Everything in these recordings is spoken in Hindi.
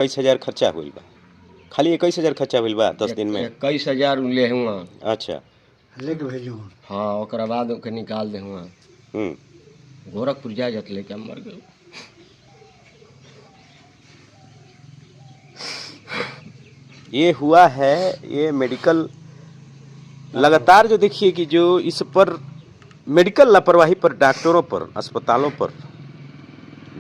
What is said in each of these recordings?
21,000 खर्चा हुई बा। खाली 21,000 खर्चा हुई बा 10 दिन में। 21,000 ले हुआ। अच्छा। लेके भेजू। हाँ ओकरा बाद ओके निकाल दे हुआ। गोरखपुर जा जत लेके हम मर गए। ये हुआ है ये मेडिकल लगातार जो देखिए कि जो इस पर मेडिकल लापरवाही पर डॉक्टरों पर अस्पतालों पर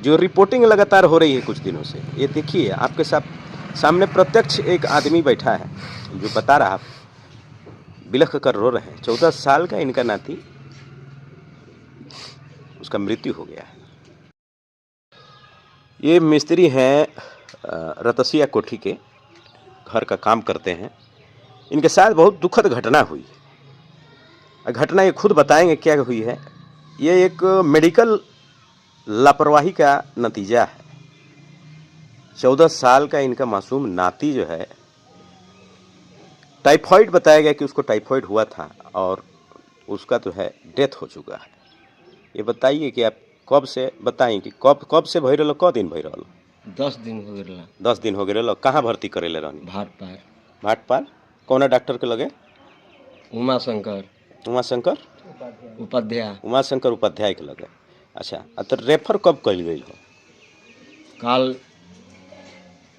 जो रिपोर्टिंग लगातार हो रही है कुछ दिनों से। ये देखिए आपके सामने प्रत्यक्ष एक आदमी बैठा है जो बता रहा बिलख कर रो रहे हैं। 14 साल का इनका नाती, उसका मृत्यु हो गया है। ये मिस्त्री हैं रतसिया कोठी के, घर का काम करते हैं। इनके साथ बहुत दुखद घटना हुई। घटना ये खुद बताएंगे क्या हुई है। ये एक मेडिकल लापरवाही का नतीजा है। 14 साल का इनका मासूम नाती जो है, टाइफाइड बताया गया कि उसको टाइफाइड हुआ था और उसका तो है डेथ हो चुका है। ये बताइए कि आप कब से बताएं कि कब से भय रहो, क दिन भय रहो? 10 दिन हो गए। 10 दिन हो गए। कहाँ भर्ती करेले रहनी? भाटपार। कौन डॉक्टर के लगे? उमाशंकर उपाध्याय के लगे। अच्छा, तो रेफर कब कल गई हो? काल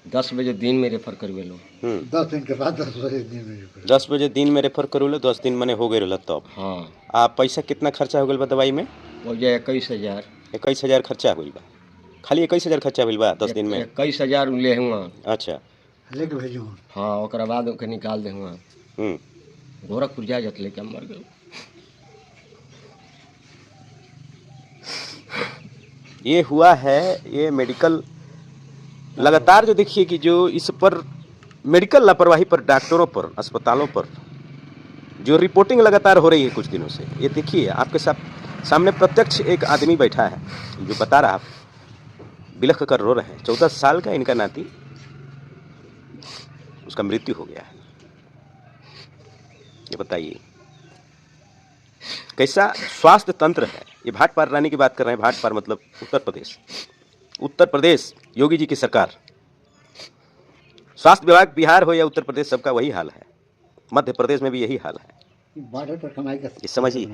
10 बजे दिन में रेफर करवे लो। 10 दिन के बाद 10 बजे दिन में 10 बजे दिन में रेफर करो लो। 10 दिन मने हो गए रहा तब। हाँ। आप पैसा कितना खर्चा हो गया बा दवाई में? हो जाए 21,000। 21,000 खर्चा हुई बा। खाली 21,000 खर्चा हुई बा 10 दिन में। 21,000 ले हुआ। अच्छा। लेके भेजू। हाँ ओकरा बाद ओके निकाल दे हुआ। गोरखपुर जा जत लेके हम मर गए। ये हुआ है ये मेडिकल लगातार जो देखिए कि जो इस पर मेडिकल लापरवाही पर डॉक्टरों पर अस्पतालों पर जो रिपोर्टिंग लगातार हो रही है कुछ दिनों से। ये देखिए आपके सामने प्रत्यक्ष एक आदमी बैठा है जो बता रहा बिलख कर रो रहे हैं। 14 साल का इनका नाती, उसका मृत्यु हो गया है। ये बताइए कैसा स्वास्थ्य तंत्र है। ये भाटपार रानी की बात कर रहे हैं। भाटपार मतलब उत्तर प्रदेश योगी जी की सरकार। स्वास्थ्य विभाग बिहार हो या उत्तर प्रदेश, सबका वही हाल है। मध्य प्रदेश में भी यही हाल है। बॉर्डर पर कमाई का ये समझिए।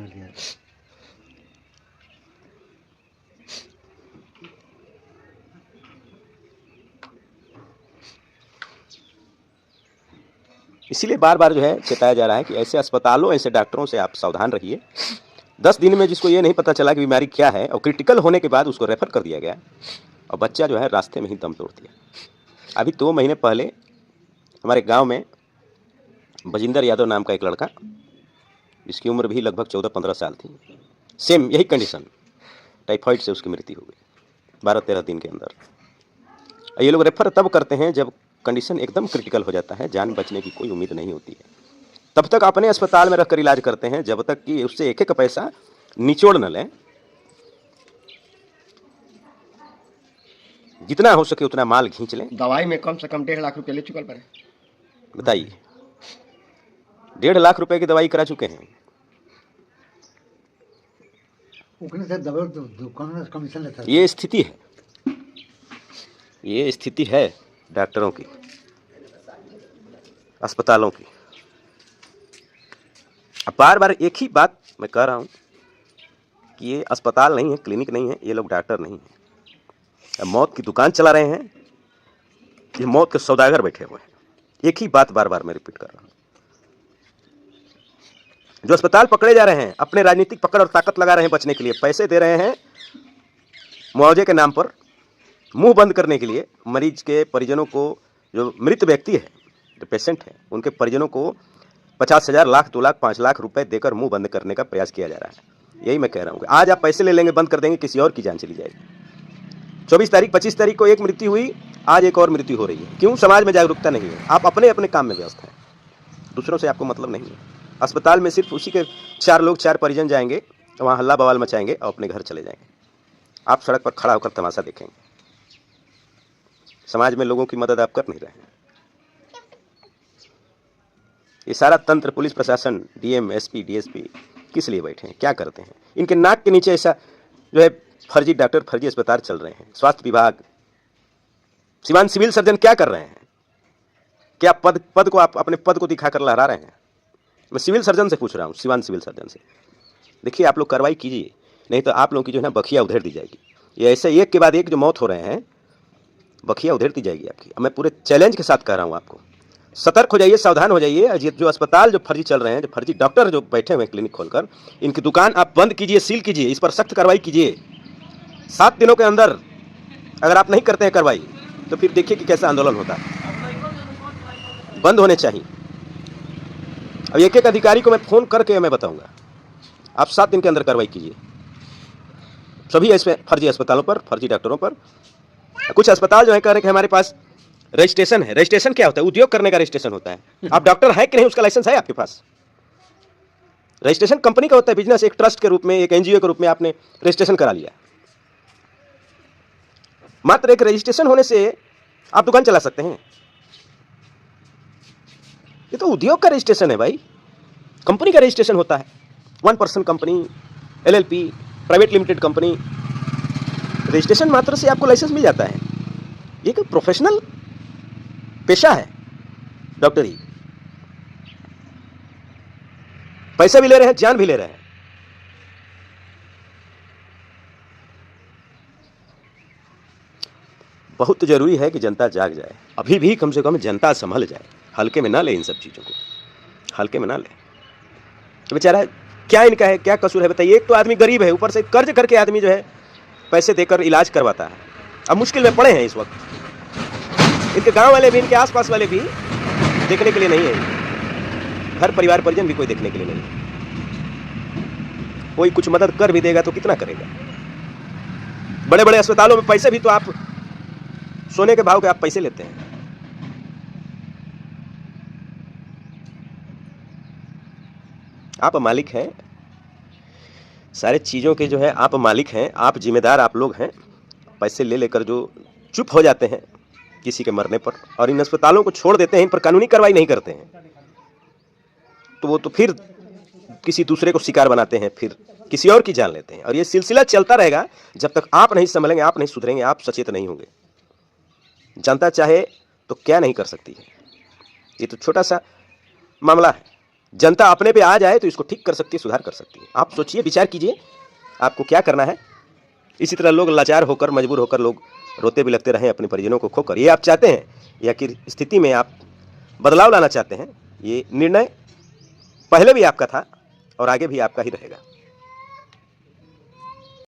इसीलिए बार बार जो है चेताया जा रहा है कि ऐसे अस्पतालों ऐसे डॉक्टरों से आप सावधान रहिए। 10 दिन में जिसको ये नहीं पता चला कि बीमारी क्या है और क्रिटिकल होने के बाद उसको रेफर कर दिया गया और बच्चा जो है रास्ते में ही दम तोड़ दिया। अभी 2 महीने पहले हमारे गांव में बजिंदर यादव नाम का एक लड़का, जिसकी उम्र भी लगभग 14-15 साल थी, सेम यही कंडीशन, टाइफाइड से उसकी मृत्यु हो गई 12-13 दिन के अंदर। ये लोग रेफर तब करते हैं जब कंडीशन एकदम क्रिटिकल हो जाता है, जान बचने की कोई उम्मीद नहीं होती है। तब तक अपने अस्पताल में रखकर इलाज करते हैं जब तक कि उससे एक एक पैसा निचोड़ न लें। जितना हो सके उतना माल खींच लें। दवाई में कम से कम 1.5 लाख रुपए ले चुकल पड़े। बताइए, 1.5 लाख रुपए की दवाई करा चुके हैं। ये स्थिति है डॉक्टरों की, अस्पतालों की। बार बार एक ही बात मैं कह रहा हूं कि ये अस्पताल नहीं है, क्लिनिक नहीं है, ये लोग डॉक्टर नहीं है। मौत की दुकान चला रहे हैं, ये मौत के सौदागर बैठे हुए हैं। एक ही बात बार बार मैं रिपीट कर रहा हूं। जो अस्पताल पकड़े जा रहे हैं, अपने राजनीतिक पकड़ और ताकत लगा रहे हैं बचने के लिए, पैसे दे रहे हैं मुआवजे के नाम पर, मुंह बंद करने के लिए। मरीज के परिजनों को, जो मृत व्यक्ति है, जो पेशेंट है, उनके परिजनों को 50,000, लाख, 2 लाख, 5 लाख रुपए देकर मुंह बंद करने का प्रयास किया जा रहा है। यही मैं कह रहा हूँ। आज आप पैसे ले लेंगे, बंद कर देंगे, किसी और की जान चली जाएगी। 24 तारीख 25 तारीख को एक मृत्यु हुई, आज एक और मृत्यु हो रही है। क्यों? समाज में जागरूकता नहीं है। आप अपने अपने काम में व्यस्त हैं, दूसरों से आपको मतलब नहीं है। अस्पताल में सिर्फ उसी के 4 लोग, 4 परिजन जाएंगे, वहाँ हल्ला बवाल मचाएंगे और अपने घर चले जाएंगे। आप सड़क पर खड़ा होकर तमाशा देखेंगे। समाज में लोगों की मदद आप कर नहीं रहे हैं। ये सारा तंत्र, पुलिस प्रशासन, डीएम, एसपी, डीएसपी किस लिए बैठे हैं, क्या करते हैं? इनके नाक के नीचे ऐसा जो है फर्जी डॉक्टर, फर्जी अस्पताल चल रहे हैं। स्वास्थ्य विभाग सिवान सिविल सर्जन क्या कर रहे हैं? क्या पद को आप अपने पद को दिखाकर लहरा रहे हैं? मैं सिविल सर्जन से पूछ रहा हूँ, सिवान सिविल सर्जन से। देखिए आप लोग कार्रवाई कीजिए, नहीं तो आप लोगों की जो है ना बखिया उधेड़ दी जाएगी। ये ऐसे एक के बाद एक जो मौत हो रहे हैं, बखिया उधेड़ दी जाएगी आपकी। मैं पूरे चैलेंज के साथ कह रहा हूँ आपको, सतर्क हो जाइए, सावधान हो जाइए। जो अस्पताल जो फर्जी चल रहे हैं, जो फर्जी डॉक्टर जो बैठे हुए हैं क्लिनिक खोलकर, इनकी दुकान आप बंद कीजिए, सील कीजिए, इस पर सख्त कार्रवाई कीजिए। 7 दिनों के अंदर अगर आप नहीं करते हैं कार्रवाई तो फिर देखिए कि कैसा आंदोलन होता है। बंद होने चाहिए। अब एक एक अधिकारी को मैं फ़ोन करके मैं बताऊंगा, आप 7 दिन के अंदर कार्रवाई कीजिए सभी इसमें फर्जी अस्पतालों पर, फर्जी डॉक्टरों पर। कुछ अस्पताल जो है कह रहे हैं कि हमारे पास रजिस्ट्रेशन है। रजिस्ट्रेशन क्या होता है? उद्योग करने का रजिस्ट्रेशन होता है। आप डॉक्टर हैं कि नहीं, उसका लाइसेंस है आपके पास? रजिस्ट्रेशन कंपनी का होता है, बिजनेस एक ट्रस्ट के रूप में, एक एनजीओ के रूप में आपने रजिस्ट्रेशन करा लिया। मात्र एक रजिस्ट्रेशन होने से आप दुकान चला सकते हैं? ये तो उद्योग का रजिस्ट्रेशन है भाई, कंपनी का रजिस्ट्रेशन होता है। 1 person company, LLP, private limited company, registration मात्र से आपको लाइसेंस मिल जाता है। ये एक प्रोफेशनल पेशा है डॉक्टरी। पैसा भी ले रहे हैं, जान भी ले रहे हैं। बहुत जरूरी है कि जनता जाग जाए। अभी भी कम से कम जनता संभल जाए, हल्के में ना ले इन सब चीज़ों को, हल्के में ना ले। तो बेचारा क्या इनका है, क्या कसूर है बताइए? एक तो आदमी गरीब है, ऊपर से कर्ज करके आदमी जो है पैसे देकर इलाज करवाता है। अब मुश्किल में पड़े हैं इस वक्त। इनके गांव वाले भी, इनके आसपास वाले भी देखने के लिए नहीं है। घर परिवार परिजन भी कोई देखने के लिए नहीं है। कोई कुछ मदद कर भी देगा तो कितना करेगा? बड़े बड़े अस्पतालों में पैसे भी तो आप सोने के भाव के आप पैसे लेते हैं। आप मालिक हैं सारे चीज़ों के, जो है आप मालिक हैं, आप जिम्मेदार आप लोग हैं। पैसे ले लेकर जो चुप हो जाते हैं किसी के मरने पर और इन अस्पतालों को छोड़ देते हैं, इन पर कानूनी कार्रवाई नहीं करते हैं, तो वो तो फिर किसी दूसरे को शिकार बनाते हैं, फिर किसी और की जान लेते हैं। और ये सिलसिला चलता रहेगा जब तक आप नहीं संभलेंगे, आप नहीं सुधरेंगे, आप सचेत नहीं होंगे। जनता चाहे तो क्या नहीं कर सकती है। ये तो छोटा सा मामला है। जनता अपने पे आ जाए तो इसको ठीक कर सकती है, सुधार कर सकती है। आप सोचिए, विचार कीजिए आपको क्या करना है। इसी तरह लोग लाचार होकर, मजबूर होकर लोग रोते भी लगते रहें अपने परिजनों को खोकर। ये आप चाहते हैं या कि स्थिति में आप बदलाव लाना चाहते हैं? ये निर्णय पहले भी आपका था और आगे भी आपका ही रहेगा।